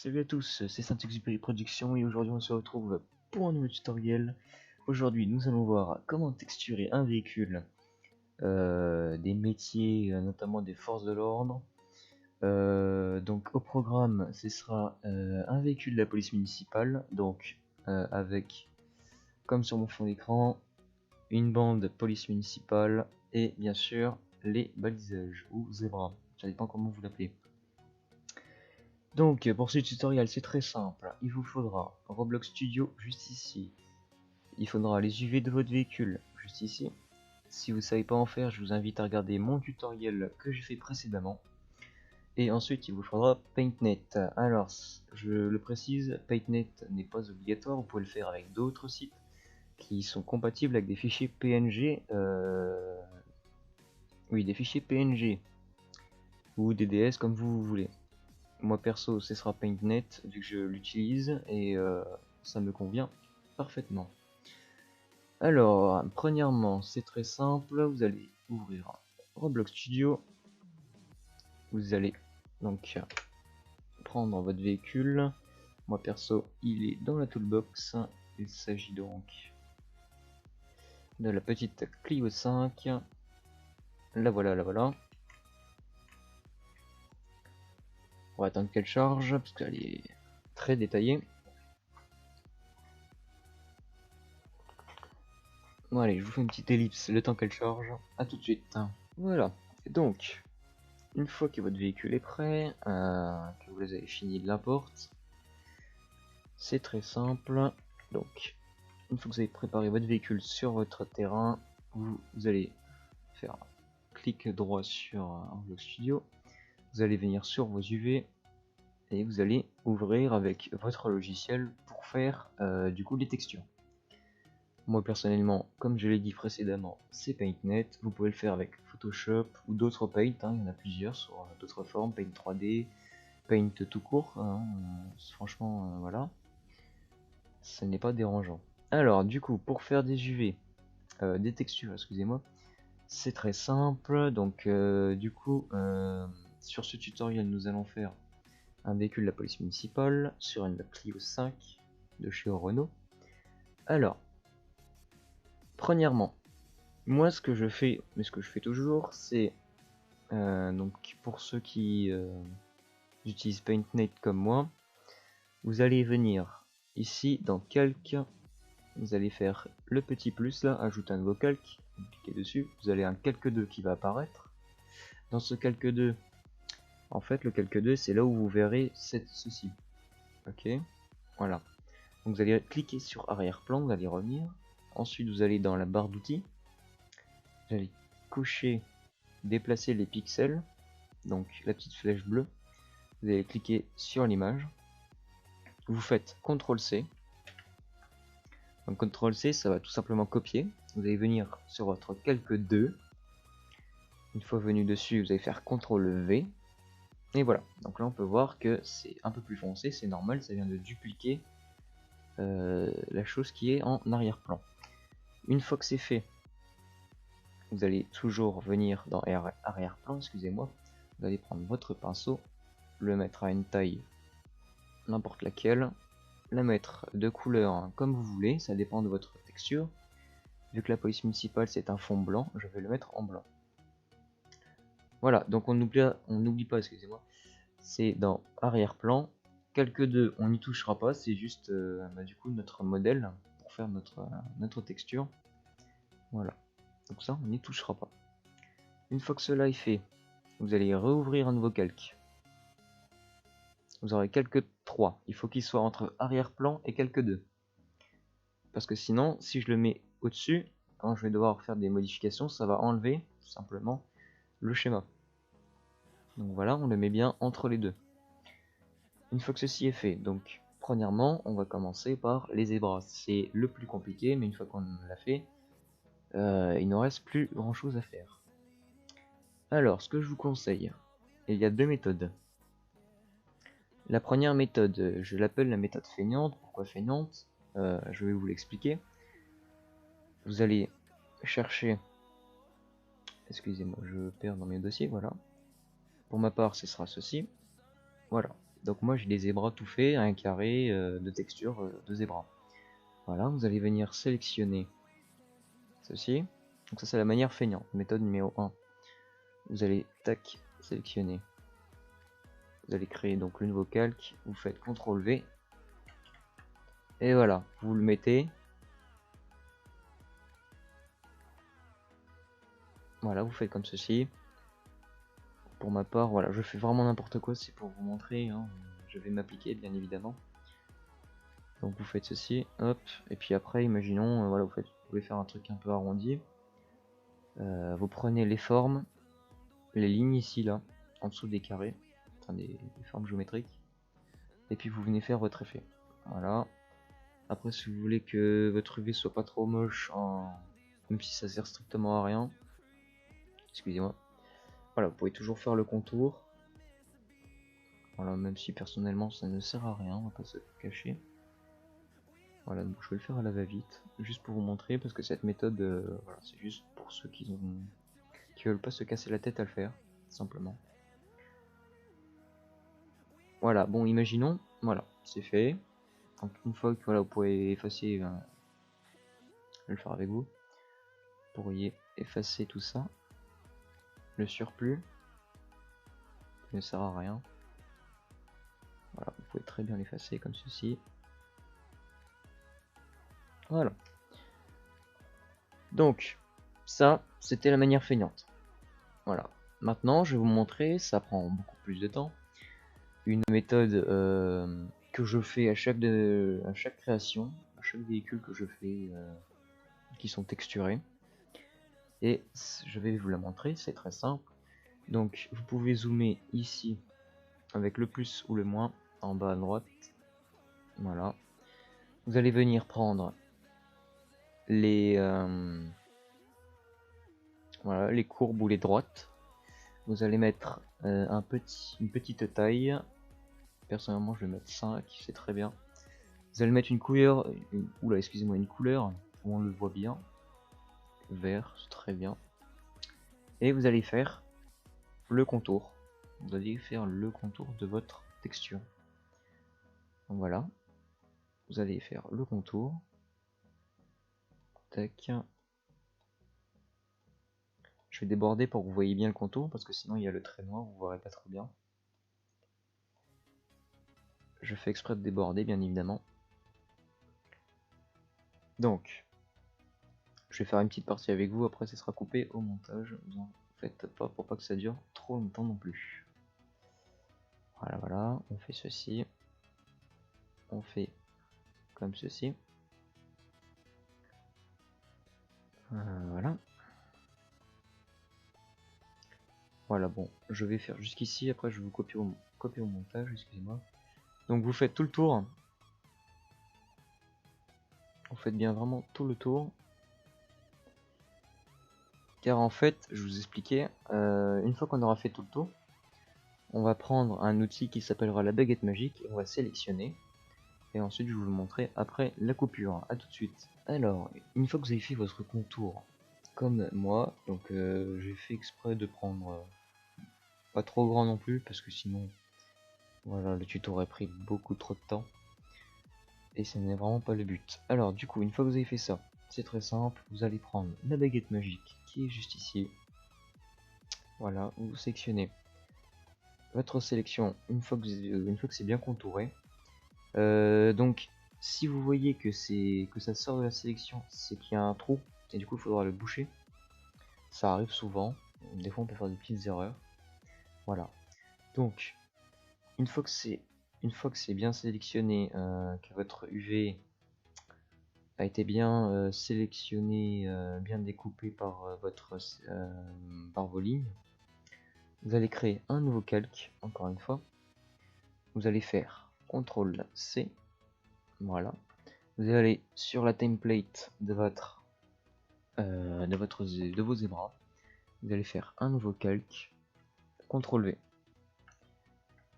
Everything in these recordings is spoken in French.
Salut à tous, c'est Saint-Exupéry Productions et aujourd'hui on se retrouve pour un nouveau tutoriel. Aujourd'hui nous allons voir comment texturer un véhicule, des métiers, notamment des forces de l'ordre. Donc au programme ce sera un véhicule de la police municipale, donc avec, comme sur mon fond d'écran, une bande police municipale et bien sûr les balisages ou zébras, ça dépend comment vous l'appelez. Donc pour ce tutoriel c'est très simple, il vous faudra Roblox Studio juste ici, il faudra les UV de votre véhicule juste ici. Si vous ne savez pas en faire, je vous invite à regarder mon tutoriel que j'ai fait précédemment. Et ensuite il vous faudra PaintNet. Alors je le précise, PaintNet n'est pas obligatoire, vous pouvez le faire avec d'autres sites qui sont compatibles avec des fichiers PNG, oui des fichiers PNG ou DDS comme vous voulez. Moi perso ce sera PaintNet vu que je l'utilise et ça me convient parfaitement. Alors, premièrement, c'est très simple, vous allez ouvrir Roblox Studio, vous allez donc prendre votre véhicule. Moi perso, il est dans la toolbox, il s'agit donc de la petite Clio 5. La voilà, la voilà. On va attendre qu'elle charge parce qu'elle est très détaillée. Bon allez, je vous fais une petite ellipse le temps qu'elle charge. A tout de suite. Voilà, et donc, une fois que votre véhicule est prêt, que vous avez fini de la porte, c'est très simple. Donc, une fois que vous avez préparé votre véhicule sur votre terrain, vous allez faire clic droit sur Roblox Studio. Vous allez venir sur vos UV et vous allez ouvrir avec votre logiciel pour faire du coup les textures. Moi personnellement, comme je l'ai dit précédemment, c'est PaintNet. Vous pouvez le faire avec Photoshop ou d'autres Paint, hein, il y en a plusieurs sur d'autres formes, Paint 3D, Paint tout court, hein, franchement voilà, ce n'est pas dérangeant. Alors du coup, pour faire des UV, des textures, excusez-moi, c'est très simple. Donc du coup, sur ce tutoriel, nous allons faire un véhicule de la police municipale sur une Clio 5 de chez Renault. Alors, premièrement, moi ce que je fais, mais ce que je fais toujours, c'est donc pour ceux qui utilisent PaintNet comme moi, vous allez venir ici dans Calque, vous allez faire le petit plus là, ajouter un nouveau calque, vous cliquez dessus, vous avez un calque 2 qui va apparaître. Dans ce calque 2, en fait le calque 2 c'est là où vous verrez ceci. Ok, voilà. Donc vous allez cliquer sur arrière-plan, vous allez revenir. Ensuite vous allez dans la barre d'outils, vous allez cocher, déplacer les pixels, donc la petite flèche bleue. Vous allez cliquer sur l'image. Vous faites CTRL-C. Donc CTRL-C, ça va tout simplement copier. Vous allez venir sur votre calque 2. Une fois venu dessus, vous allez faire CTRL-V. Et voilà. Donc là, on peut voir que c'est un peu plus foncé. C'est normal, ça vient de dupliquer la chose qui est en arrière-plan. Une fois que c'est fait, vous allez toujours venir dans arrière-plan, excusez-moi. Vous allez prendre votre pinceau, le mettre à une taille n'importe laquelle, la mettre de couleur comme vous voulez, ça dépend de votre texture. Vu que la police municipale c'est un fond blanc, je vais le mettre en blanc. Voilà, donc on n'oublie pas, excusez-moi, c'est dans arrière-plan. Calque 2, on n'y touchera pas, c'est juste du coup notre modèle pour faire notre texture. Voilà, donc ça on n'y touchera pas. Une fois que cela est fait, vous allez rouvrir un nouveau calque. Vous aurez calque 3, il faut qu'il soit entre arrière-plan et calque 2. Parce que sinon, si je le mets au-dessus, quand je vais devoir faire des modifications, ça va enlever tout simplement le schéma. Donc voilà, on le met bien entre les deux. Une fois que ceci est fait, donc premièrement, on va commencer par les zébras. C'est le plus compliqué, mais une fois qu'on l'a fait, il ne reste plus grand chose à faire. Alors, ce que je vous conseille, il y a deux méthodes. La première méthode, je l'appelle la méthode feignante. Pourquoi feignante? Je vais vous l'expliquer. Vous allez chercher, excusez-moi, je perds dans mes dossiers, voilà. Pour ma part, ce sera ceci. Voilà. Donc moi j'ai des zébras tout faits, un carré de texture de zébra. Voilà, vous allez venir sélectionner ceci. Donc ça c'est la manière feignante, méthode numéro 1. Vous allez tac sélectionner. Vous allez créer donc le nouveau calque, vous faites CTRL V. Et voilà, vous le mettez. Voilà, vous faites comme ceci. Pour ma part, voilà, je fais vraiment n'importe quoi, c'est pour vous montrer, hein. Je vais m'appliquer bien évidemment. Donc vous faites ceci, hop, et puis après, imaginons, voilà, vous pouvez faire un truc un peu arrondi. Vous prenez les formes, les lignes ici, là, en dessous des carrés, enfin des formes géométriques, et puis vous venez faire votre effet. Voilà. Après, si vous voulez que votre UV soit pas trop moche, même si ça sert strictement à rien, excusez-moi. Voilà, vous pouvez toujours faire le contour. Voilà, même si personnellement ça ne sert à rien, on va pas se cacher. Voilà, donc je vais le faire à la va-vite, juste pour vous montrer, parce que cette méthode, voilà, c'est juste pour ceux qui veulent pas se casser la tête à le faire, simplement. Voilà, bon, imaginons, voilà, c'est fait. Donc une fois que voilà, vous pouvez effacer, je vais le faire avec vous. Vous pourriez effacer tout ça, le surplus, qui ne sert à rien. Voilà, vous pouvez très bien l'effacer comme ceci. Voilà. Donc, ça, c'était la manière feignante. Voilà. Maintenant, je vais vous montrer, ça prend beaucoup plus de temps, une méthode que je fais à chaque création, à chaque véhicule que je fais, qui sont texturés. Et je vais vous la montrer, c'est très simple. Donc, vous pouvez zoomer ici avec le plus ou le moins en bas à droite. Voilà. Vous allez venir prendre les voilà, les courbes ou les droites. Vous allez mettre une petite taille. Personnellement, je vais mettre 5, c'est très bien. Vous allez mettre une couleur, excusez-moi, une couleur où on le voit bien. Vert, c'est très bien. Et vous allez faire le contour. Vous allez faire le contour de votre texture. Donc voilà. Vous allez faire le contour. Tac. Je vais déborder pour que vous voyez bien le contour, parce que sinon il y a le trait noir, vous ne verrez pas trop bien. Je fais exprès de déborder, bien évidemment. Donc, je vais faire une petite partie avec vous, après ça sera coupé au montage. Vous en faites pas pour pas que ça dure trop longtemps non plus. Voilà, voilà, on fait ceci. On fait comme ceci. Voilà. Voilà, bon, je vais faire jusqu'ici, après je vais vous copier au montage, excusez-moi. Donc vous faites tout le tour. Vous faites bien vraiment tout le tour. Car en fait, je vous expliquais, une fois qu'on aura fait tout le tour, on va prendre un outil qui s'appellera la baguette magique, et on va sélectionner. Et ensuite je vais vous le montrer après la coupure. A tout de suite. Alors, une fois que vous avez fait votre contour, comme moi, donc j'ai fait exprès de prendre pas trop grand non plus, parce que sinon, voilà, le tuto aurait pris beaucoup trop de temps. Et ce n'est vraiment pas le but. Alors du coup, une fois que vous avez fait ça, c'est très simple, vous allez prendre la baguette magique qui est juste ici. Voilà, vous sélectionnez votre sélection une fois que c'est bien contouré. Donc si vous voyez que ça sort de la sélection, c'est qu'il y a un trou et du coup il faudra le boucher. Ça arrive souvent, des fois on peut faire des petites erreurs. Voilà. Donc une fois que c'est bien sélectionné, que votre UV a été bien sélectionné, bien découpé par par vos lignes, vous allez créer un nouveau calque, encore une fois. Vous allez faire CTRL C, voilà. Vous allez aller sur la template de vos zébras. Vous allez faire un nouveau calque, CTRL V.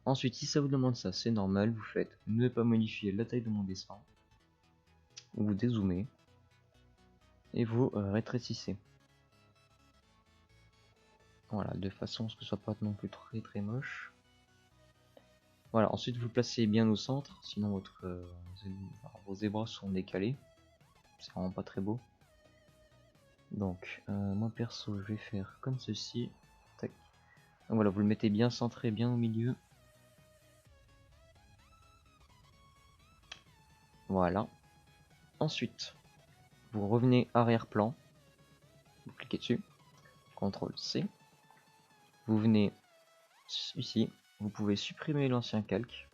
Ensuite, si ça vous demande ça, c'est normal, vous faites ne pas modifier la taille de mon dessin. Vous dézoomez et vous rétrécissez. Voilà, de façon à ce que ce soit pas non plus très moche. Voilà, ensuite vous le placez bien au centre, sinon vos zébras sont décalés. C'est vraiment pas très beau. Donc, moi perso, je vais faire comme ceci. Tac. Donc voilà, vous le mettez bien centré, bien au milieu. Voilà. Ensuite, vous revenez arrière-plan. Vous cliquez dessus. CTRL C. Vous venez ici. Vous pouvez supprimer l'ancien calque.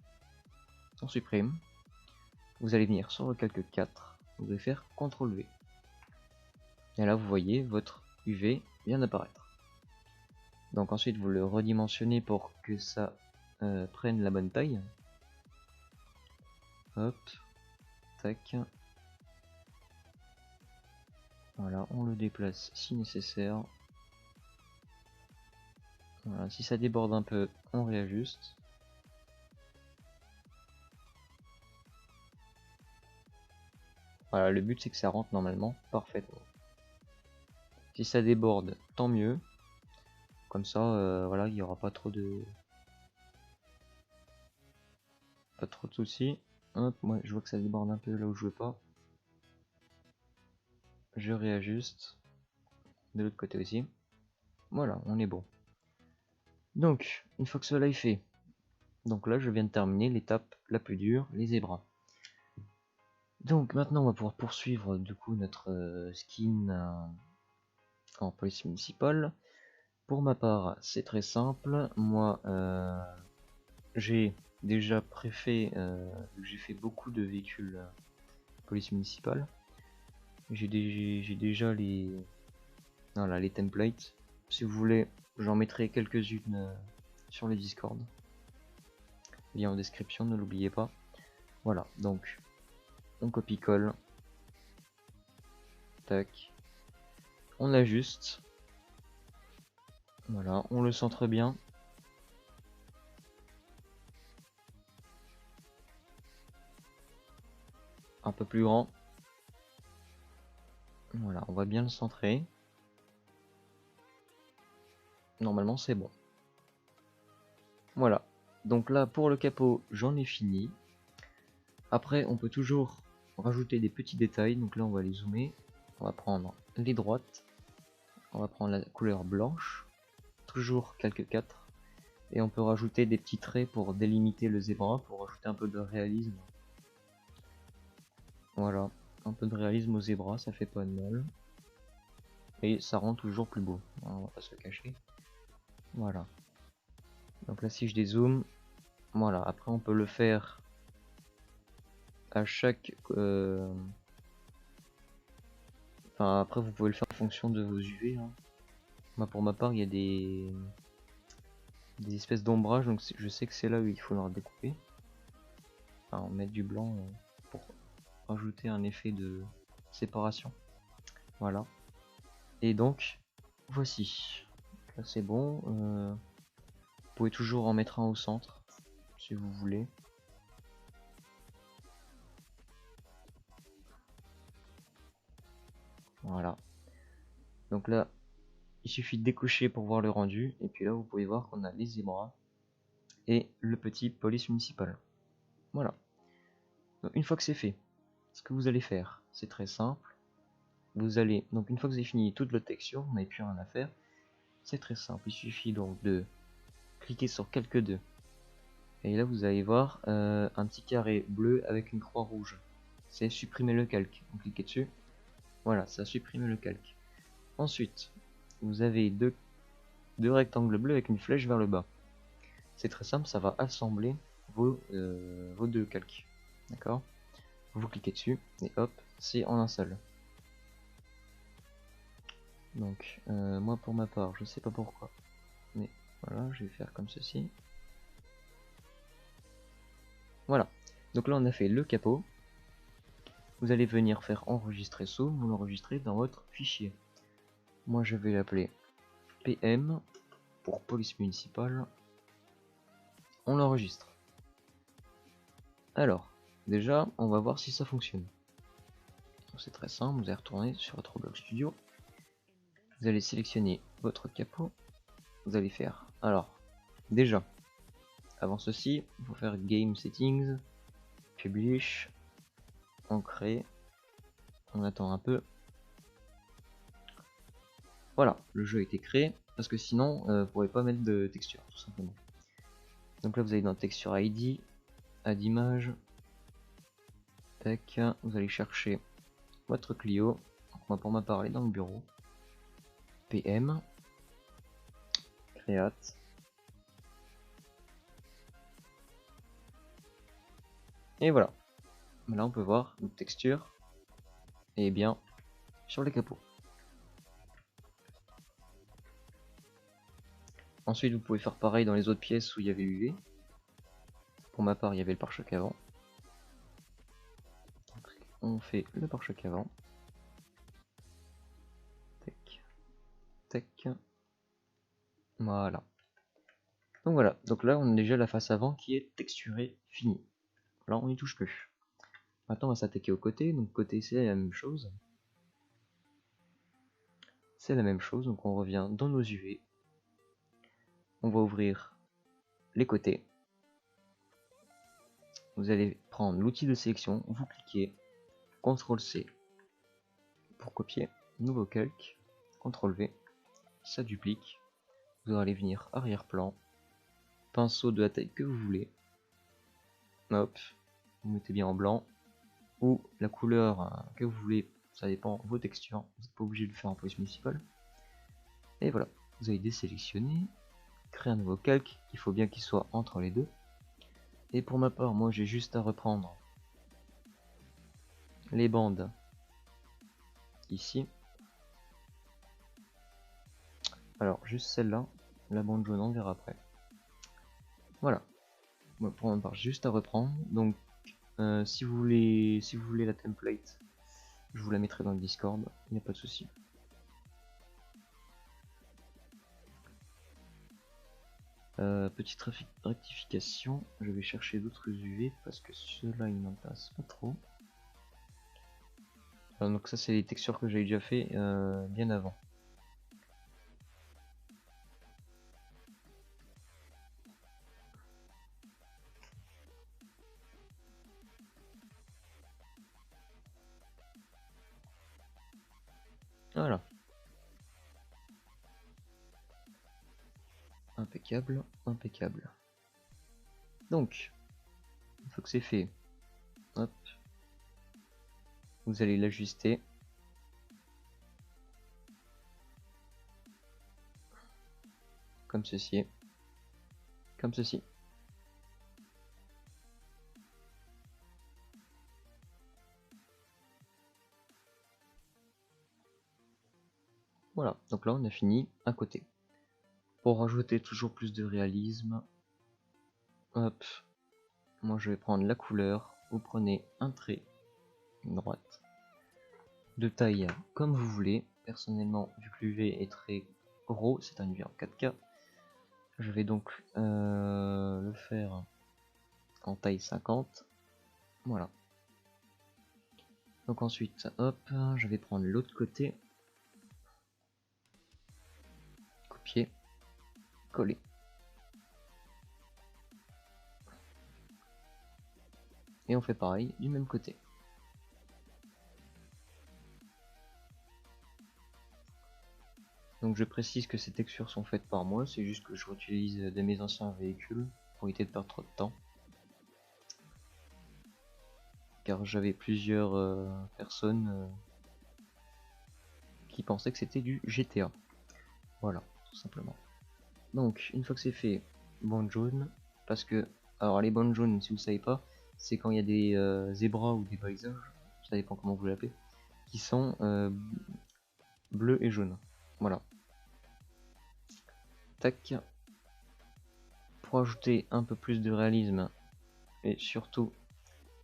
On supprime. Vous allez venir sur le calque 4. Vous allez faire CTRL V. Et là, vous voyez votre UV vient d'apparaître. Donc ensuite, vous le redimensionnez pour que ça prenne la bonne taille. Hop. Tac. Voilà, on le déplace si nécessaire. Voilà, si ça déborde un peu, on réajuste. Voilà, le but c'est que ça rentre normalement parfaitement. Si ça déborde, tant mieux. Comme ça, voilà, il n'y aura pas trop de soucis. Hop, moi je vois que ça déborde un peu là où je veux pas. Je réajuste. De l'autre côté aussi. Voilà, on est bon. Donc, une fois que cela est fait, donc là je viens de terminer l'étape la plus dure, les zébras. Donc maintenant on va pouvoir poursuivre du coup notre skin en police municipale. Pour ma part, c'est très simple. Moi, j'ai déjà préfet, j'ai fait beaucoup de véhicules police municipale. J'ai déjà voilà, les templates. Si vous voulez, j'en mettrai quelques-unes sur les Discord. Lien en description, ne l'oubliez pas. Voilà, donc on copie-colle. Tac. On ajuste. Voilà, on le centre bien. Un peu plus grand. Voilà, on va bien le centrer. Normalement c'est bon. Voilà. Donc là pour le capot j'en ai fini. Après on peut toujours rajouter des petits détails. Donc là on va les zoomer. On va prendre les droites. On va prendre la couleur blanche. Toujours calque 4. Et on peut rajouter des petits traits pour délimiter le zébra. Pour rajouter un peu de réalisme. Voilà. Un peu de réalisme au zébra, ça fait pas de mal. Et ça rend toujours plus beau. On va pas se cacher. Voilà. Donc là si je dézoome. Voilà. Après on peut le faire à chaque enfin après vous pouvez le faire en fonction de vos UV hein. Moi pour ma part il y a des espèces d'ombrage donc je sais que c'est là où il faudra découper, enfin mettre du blanc pour rajouter un effet de séparation. Voilà, et donc voici, là c'est bon. Vous pouvez toujours en mettre un au centre si vous voulez. Voilà, donc là il suffit de décocher pour voir le rendu, et puis là vous pouvez voir qu'on a les zébras et le petit police municipal. Voilà, donc une fois que c'est fait, ce que vous allez faire, c'est très simple. Vous allez, donc une fois que vous avez fini toute votre texture, vous n'avez plus rien à faire. C'est très simple, il suffit donc de cliquer sur calque 2. Et là vous allez voir un petit carré bleu avec une croix rouge. C'est supprimer le calque. Vous cliquez dessus. Voilà, ça supprime le calque. Ensuite, vous avez deux rectangles bleus avec une flèche vers le bas. C'est très simple, ça va assembler vos deux calques. D'accord? Vous cliquez dessus et hop, c'est en un seul. Donc moi pour ma part, je sais pas pourquoi, mais voilà, je vais faire comme ceci. Voilà, donc là on a fait le capot. Vous allez venir faire enregistrer sous, vous l'enregistrez dans votre fichier. Moi je vais l'appeler PM pour police municipale. On l'enregistre. Alors, déjà on va voir si ça fonctionne. C'est très simple, vous allez retourner sur votre Roblox Studio. Vous allez sélectionner votre capot. Vous allez faire, alors, déjà, avant ceci, il faut faire Game Settings, Publish, on crée, on attend un peu. Voilà, le jeu a été créé, parce que sinon, vous pourrez pas mettre de texture, tout simplement. Donc là, vous allez dans Texture ID, Add Image, tac, vous allez chercher votre Clio. Donc moi, pour ma part, elle est dans le bureau. PM, Create. Et voilà. Là, on peut voir notre texture est bien sur les capots. Ensuite, vous pouvez faire pareil dans les autres pièces où il y avait UV. Pour ma part, il y avait le pare-choc avant. On fait le pare-choc avant. Tac, tac. Voilà. Donc voilà. Donc là, on a déjà la face avant qui est texturée, finie. Là, on n'y touche plus. Maintenant, on va s'attaquer au côté. Donc côté, c'est la même chose. C'est la même chose. Donc on revient dans nos UV. On va ouvrir les côtés. Vous allez prendre l'outil de sélection, vous cliquez, CTRL-C pour copier, nouveau calque, CTRL-V, ça duplique, vous allez venir arrière-plan, pinceau de la taille que vous voulez, hop, vous mettez bien en blanc, ou la couleur que vous voulez, ça dépend de vos textures, vous n'êtes pas obligé de le faire en police municipale. Et voilà, vous allez désélectionner, créer un nouveau calque, il faut bien qu'il soit entre les deux. Et pour ma part, moi j'ai juste à reprendre les bandes ici. Alors juste celle-là, la bande jaune on verra après. Voilà, moi, pour ma part juste à reprendre. Donc si vous voulez la template, je vous la mettrai dans le Discord, il n'y a pas de souci. Petite rectification, je vais chercher d'autres UV parce que ceux-là ils m'intéressent pas trop. Donc ça c'est les textures que j'avais déjà fait bien avant. Voilà. Impeccable, impeccable. Donc, une fois que c'est fait, hop, vous allez l'ajuster. Comme ceci. Comme ceci. Voilà, donc là on a fini à côté. Pour rajouter toujours plus de réalisme, hop, moi je vais prendre la couleur, vous prenez un trait, une droite, de taille comme vous voulez. Personnellement, vu que l'UV est très gros, c'est un UV en 4K, je vais donc le faire en taille 50. Voilà. Donc ensuite, hop, je vais prendre l'autre côté, copier, coller. Et on fait pareil du même côté. Donc je précise que ces textures sont faites par moi, c'est juste que je réutilise de mes anciens véhicules pour éviter de perdre trop de temps. Car j'avais plusieurs personnes qui pensaient que c'était du GTA. Voilà, tout simplement. Donc une fois que c'est fait, bande jaune, parce que, alors les bandes jaunes, si vous ne savez pas, c'est quand il y a des zébras ou des balisages, ça dépend comment vous l'appelez, qui sont bleus et jaunes. Voilà. Tac. Pour ajouter un peu plus de réalisme et surtout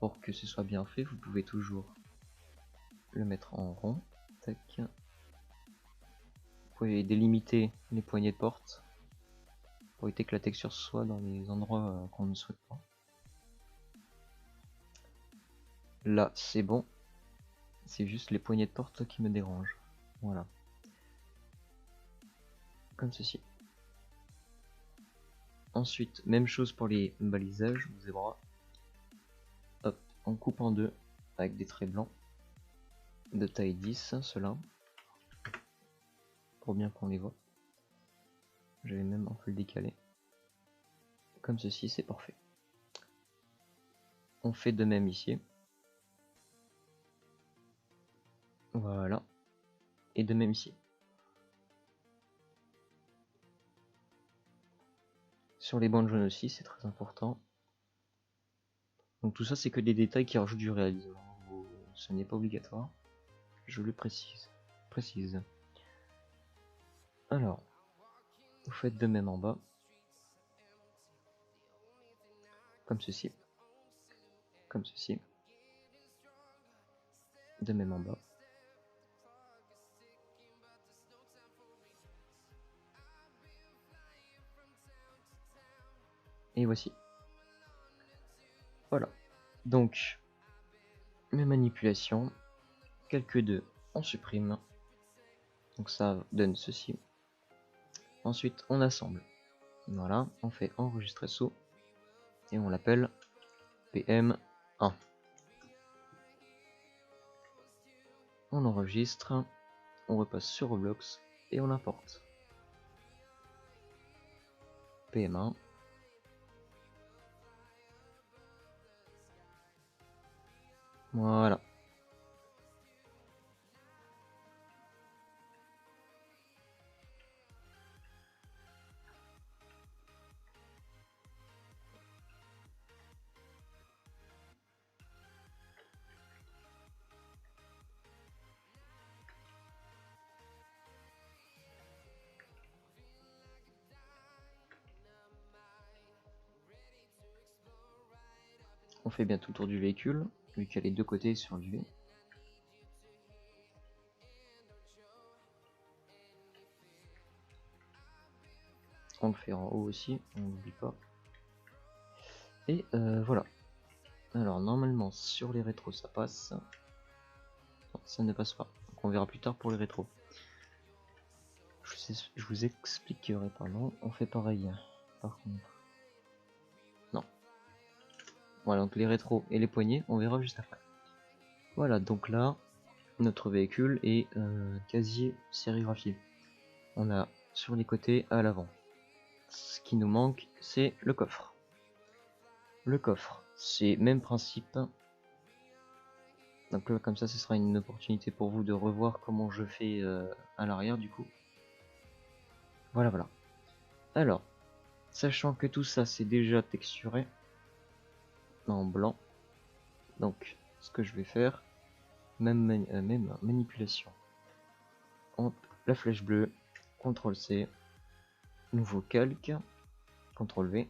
pour que ce soit bien fait, vous pouvez toujours le mettre en rond. Tac. Vous pouvez délimiter les poignées de porte pour éviter que la texture soit dans les endroits qu'on ne souhaite pas. Là c'est bon, c'est juste les poignées de porte qui me dérangent. Voilà. Comme ceci. Ensuite, même chose pour les balisages, zébras. Hop, on coupe en deux avec des traits blancs de taille 10, ceux-là, pour bien qu'on les voit. Je vais même un peu le décaler. Comme ceci, c'est parfait. On fait de même ici. Voilà. Et de même ici. Sur les bandes jaunes aussi, c'est très important. Donc tout ça, c'est que des détails qui rajoutent du réalisme. Ce n'est pas obligatoire. Je le précise. Alors, vous faites de même en bas. Comme ceci. Comme ceci. De même en bas. Et voici. Voilà. Donc, mes manipulations. Calque 2, on supprime. Donc ça donne ceci. Ensuite, on assemble. Voilà, on fait enregistrer sous. Et on l'appelle PM1. On enregistre. On repasse sur Roblox. Et on importe. PM1. Voilà. On fait bien tout le tour du véhicule, vu qu'il y a les deux côtés sur le V. On le fait en haut aussi, on n'oublie pas. Et voilà. Alors normalement sur les rétros ça passe. Non, ça ne passe pas. Donc on verra plus tard pour les rétros. Je vous expliquerai, pardon. On fait pareil. Par contre. Non. Voilà, donc les rétros et les poignées, on verra juste après. Voilà, donc là, notre véhicule est quasi sérigraphié. On a sur les côtés à l'avant. Ce qui nous manque, c'est le coffre. Le coffre, c'est même principe. Donc là, comme ça, ce sera une opportunité pour vous de revoir comment je fais à l'arrière du coup. Voilà, voilà. Alors, sachant que tout ça, c'est déjà texturé en blanc. Donc, ce que je vais faire, même manipulation. Hop, la flèche bleue, CTRL C, nouveau calque, CTRL V,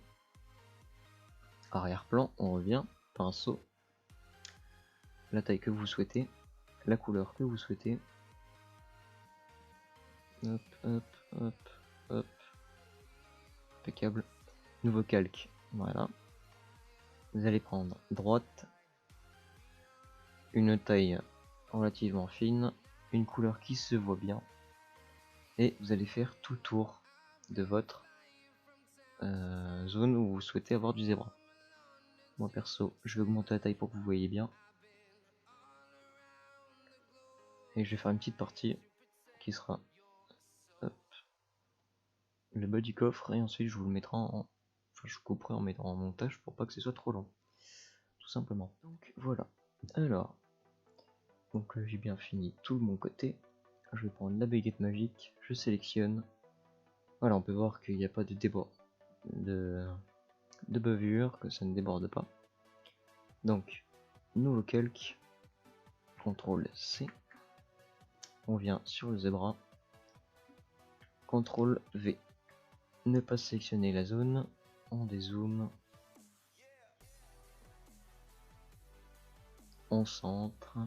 arrière-plan, on revient, pinceau, la taille que vous souhaitez, la couleur que vous souhaitez. Hop, hop, hop, hop. Impeccable. Nouveau calque, voilà. Vous allez prendre droite, une taille relativement fine, une couleur qui se voit bien, et vous allez faire tout tour de votre zone où vous souhaitez avoir du zébra. Moi perso, je vais augmenter la taille pour que vous voyez bien. Et je vais faire une petite partie qui sera hop, le bas du coffre, et ensuite je vous le mettrai en... Enfin, je couperai en mettant en montage pour pas que ce soit trop long. Tout simplement. Donc voilà. Alors, donc j'ai bien fini tout de mon côté. Je vais prendre la baguette magique, je sélectionne. Voilà, on peut voir qu'il n'y a pas de débord de bavure, que ça ne déborde pas. Donc, nouveau calque, CTRL C. On vient sur le zébra, CTRL V. Ne pas sélectionner la zone, on dézoome, on centre.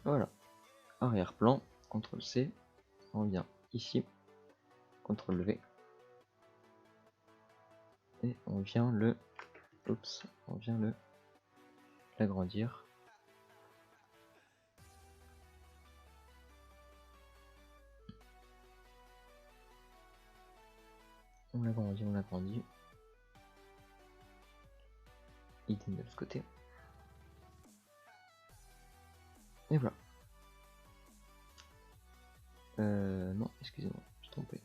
Voilà. arrière-plan, CTRL-C, on vient ici, CTRL-V, et on vient l'agrandir. On l'agrandit. Idem de l'autre côté. Et voilà. Non, excusez-moi, je me suis trompé.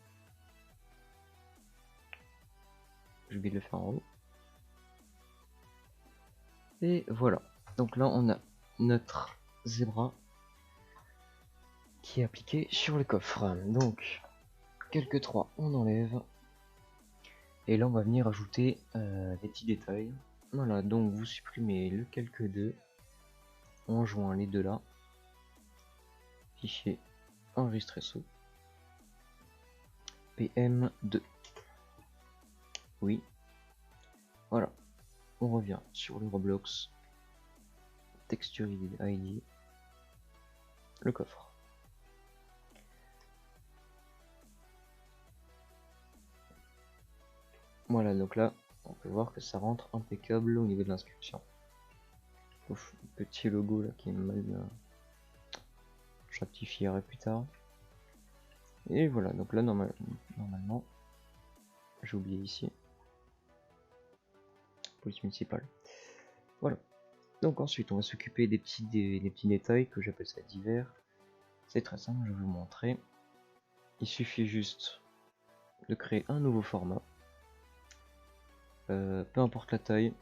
J'ai oublié de le faire en haut. Et voilà. Donc là, on a notre zebra qui est appliqué sur le coffre. Donc, quelques 3, on enlève. Et là, on va venir ajouter des petits détails. Voilà, donc vous supprimez le calque 2. On joint les deux là. Fichier enregistré sous. PM2. Oui. Voilà. On revient sur le Roblox. Texture ID. Le coffre. Voilà, donc là, on peut voir que ça rentre impeccable au niveau de l'inscription. Ouf, petit logo là qui est mal. Je rectifierai plus tard. Et voilà, donc là, normalement, j'ai oublié ici. Police municipale. Voilà. Donc ensuite, on va s'occuper des petits détails que j'appelle ça divers. C'est très simple, je vais vous montrer. Il suffit juste de créer un nouveau format. Peu importe la taille.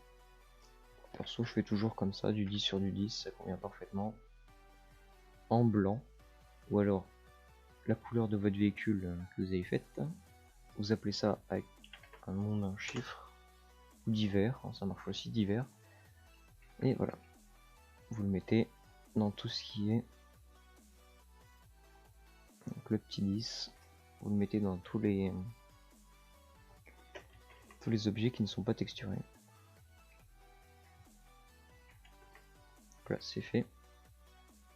Perso, je fais toujours comme ça, du 10 sur du 10, ça convient parfaitement. En blanc, ou alors la couleur de votre véhicule que vous avez faite. Vous appelez ça avec un nom d'un chiffre, ou divers, ça marche aussi divers. Et voilà, vous le mettez dans tout ce qui est donc le petit 10, vous le mettez dans tous les objets qui ne sont pas texturés. Voilà, c'est fait.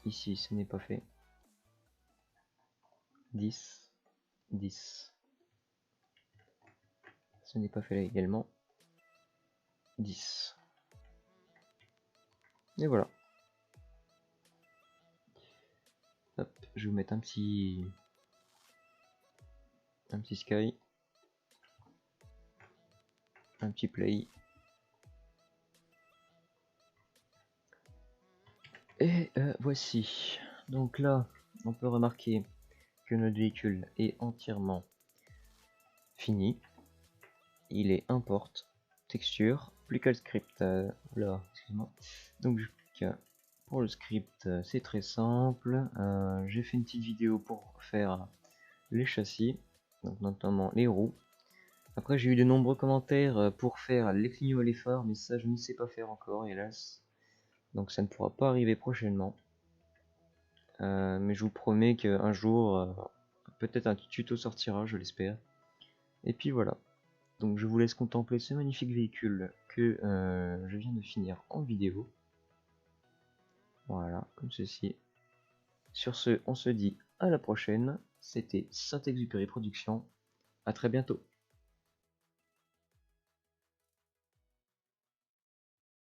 Ici, ce n'est pas fait. 10, 10. Ce n'est pas fait là également. 10. Et voilà. Hop, je vais vous mettre un petit sky. Un petit play. Et voici. Donc là, on peut remarquer que notre véhicule est entièrement fini. Il est import, texture, plus qu'à le script. Là, excuse-moi. Donc pour le script, c'est très simple. J'ai fait une petite vidéo pour faire les châssis, donc notamment les roues. Après, j'ai eu de nombreux commentaires pour faire les clignots et les phares, mais ça, je ne sais pas faire encore, hélas. Donc ça ne pourra pas arriver prochainement. Mais je vous promets qu'un jour, peut-être un tuto sortira, je l'espère. Et puis voilà. Donc je vous laisse contempler ce magnifique véhicule que je viens de finir en vidéo. Voilà, comme ceci. Sur ce, on se dit à la prochaine. C'était Saint-Exupéry Productions. À très bientôt.